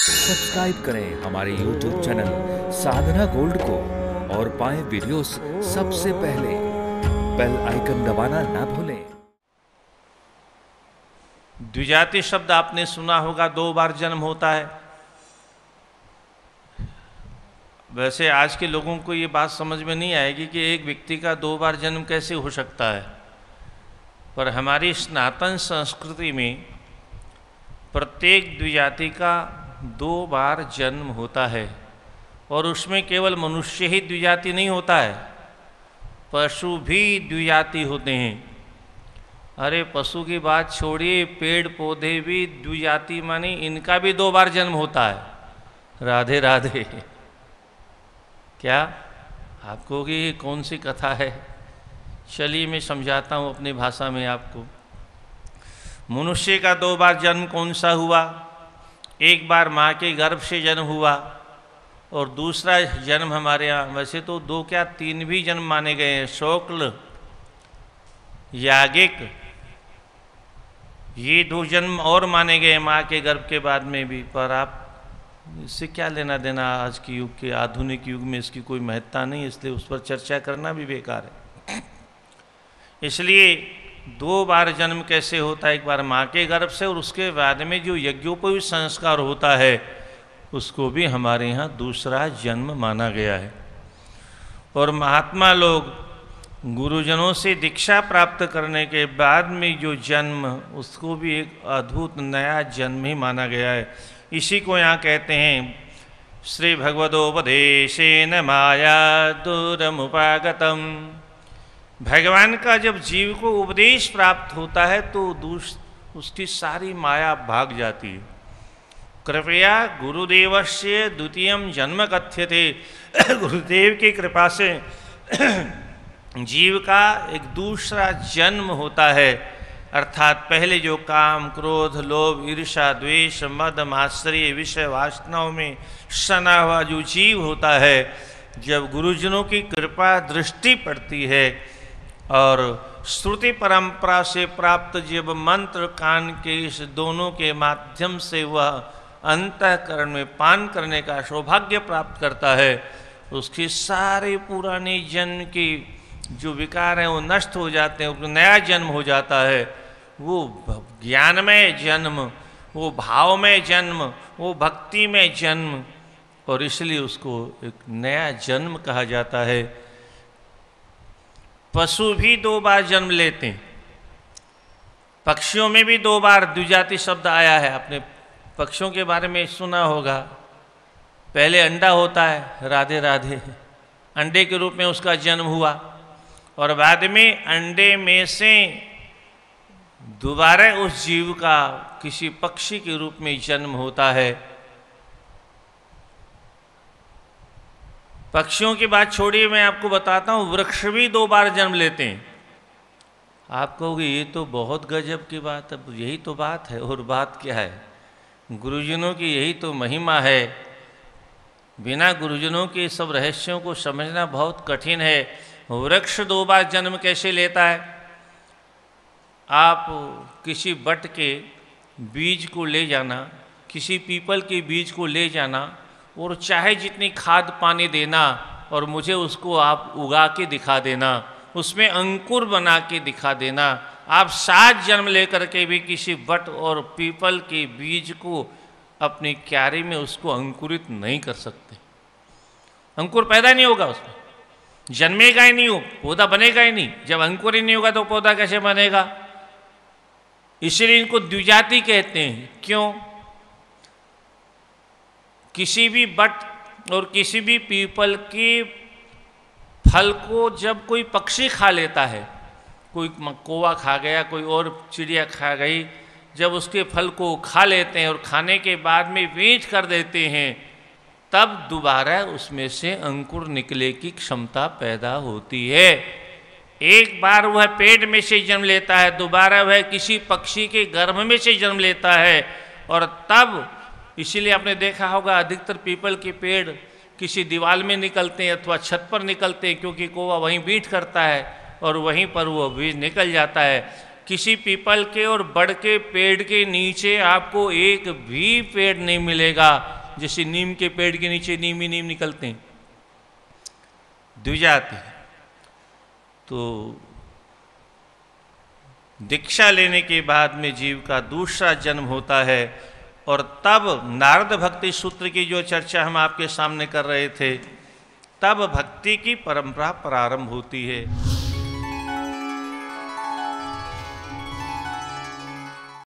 Subscribe करें हमारे YouTube channel साधना gold को और पाएं वीडियोस सबसे पहले। बेल आइकन दबाना ना भूलें। द्विजाति शब्द आपने सुना होगा, 2 बार जन्म होता है। वैसे आज के लोगों को ये बात समझ में नहीं आएगी कि एक व्यक्ति का 2 बार जन्म कैसे हो सकता है, पर हमारी सनातन संस्कृति में प्रत्येक द्विजाति का 2 बार जन्म होता है। और उसमें केवल मनुष्य ही द्विजाति नहीं होता है, पशु भी द्विजाति होते हैं। अरे पशु की बात छोड़िए, पेड़ पौधे भी द्विजाति माने इनका भी 2 बार जन्म होता है। राधे राधे। क्या आपको कि ये कौन सी कथा है? चलिए मैं समझाता हूँ अपनी भाषा में आपको। मनुष्य का 2 बार जन्म कौन सा हुआ? एक बार माँ के गर्भ से जन्म हुआ और दूसरा जन्म हमारे यहाँ, वैसे तो 2 क्या 3 भी जन्म माने गए हैं। शुक्ल, याज्ञिक, ये 2 जन्म और माने गए माँ के गर्भ के बाद में भी। पर आप इससे क्या लेना देना? आज के युग के आधुनिक युग में इसकी कोई महत्ता नहीं, इसलिए उस पर चर्चा करना भी बेकार है। इसलिए 2 बार जन्म कैसे होता है? एक बार माँ के गर्भ से और उसके बाद में जो यज्ञोपवीत संस्कार होता है उसको भी हमारे यहाँ दूसरा जन्म माना गया है। और महात्मा लोग गुरुजनों से दीक्षा प्राप्त करने के बाद में जो जन्म, उसको भी एक अद्भुत नया जन्म ही माना गया है। इसी को यहाँ कहते हैं श्री भगवदोपदेशेन माया दूरमुपागतम। भगवान का जब जीव को उपदेश प्राप्त होता है तो उसकी सारी माया भाग जाती है। कृपया गुरुदेवस्य द्वितीयम जन्म कथ्यते। गुरुदेव की कृपा से जीव का एक दूसरा जन्म होता है, अर्थात पहले जो काम, क्रोध, लोभ, ईर्ष्या, द्वेष, मद, मात्सर्य, विषय वासनाओं में सना हुआ जो जीव होता है, जब गुरुजनों की कृपा दृष्टि पड़ती है और श्रुति परंपरा से प्राप्त जब मंत्र कान के इस दोनों के माध्यम से वह अंतःकरण में पान करने का सौभाग्य प्राप्त करता है, उसके सारे पुराने जन्म के जो विकार हैं वो नष्ट हो जाते हैं, नया जन्म हो जाता है। वो ज्ञान में जन्म, वो भाव में जन्म, वो भक्ति में जन्म, और इसलिए उसको एक नया जन्म कहा जाता है। पशु भी 2 बार जन्म लेते हैं। पक्षियों में भी 2 बार द्विजाति शब्द आया है। आपने पक्षियों के बारे में सुना होगा। पहले अंडा होता है, राधे राधे, अंडे के रूप में उसका जन्म हुआ और बाद में अंडे में से दोबारा उस जीव का किसी पक्षी के रूप में जन्म होता है। पक्षियों की बात छोड़िए, मैं आपको बताता हूँ वृक्ष भी 2 बार जन्म लेते हैं। आप कहोगे ये तो बहुत गजब की बात है। यही तो बात है। और बात क्या है? गुरुजनों की यही तो महिमा है। बिना गुरुजनों के सब रहस्यों को समझना बहुत कठिन है। वृक्ष 2 बार जन्म कैसे लेता है? आप किसी वट के बीज को ले जाना, किसी पीपल के बीज को ले जाना और चाहे जितनी खाद पानी देना और मुझे उसको आप उगा के दिखा देना, उसमें अंकुर बना के दिखा देना। आप 7 जन्म लेकर के भी किसी वट और पीपल के बीज को अपनी क्यारी में उसको अंकुरित नहीं कर सकते। अंकुर पैदा नहीं होगा, उसमें जन्मेगा ही नहीं, हो पौधा बनेगा ही नहीं। जब अंकुर ही नहीं होगा तो पौधा कैसे बनेगा? इसलिए इनको द्विजाति कहते हैं। क्यों? किसी भी वट और किसी भी पीपल के फल को जब कोई पक्षी खा लेता है, कोई कौवा खा गया, कोई और चिड़िया खा गई, जब उसके फल को खा लेते हैं और खाने के बाद में वेच कर देते हैं, तब दोबारा उसमें से अंकुर निकले की क्षमता पैदा होती है। एक बार वह पेट में से जन्म लेता है, दोबारा वह किसी पक्षी के गर्भ में से जन्म लेता है। और तब इसीलिए आपने देखा होगा अधिकतर पीपल के पेड़ किसी दीवार में निकलते हैं अथवा छत पर निकलते हैं, क्योंकि कौवा वहीं बीट करता है और वहीं पर वो बीज निकल जाता है। किसी पीपल के और बड़ के पेड़ के नीचे आपको एक भी पेड़ नहीं मिलेगा जैसे नीम के पेड़ के नीचे नीम ही नीम निकलते हैं, द्विजाति। तो दीक्षा लेने के बाद में जीव का दूसरा जन्म होता है, और तब नारद भक्ति सूत्र की जो चर्चा हम आपके सामने कर रहे थे, तब भक्ति की परंपरा प्रारंभ होती है।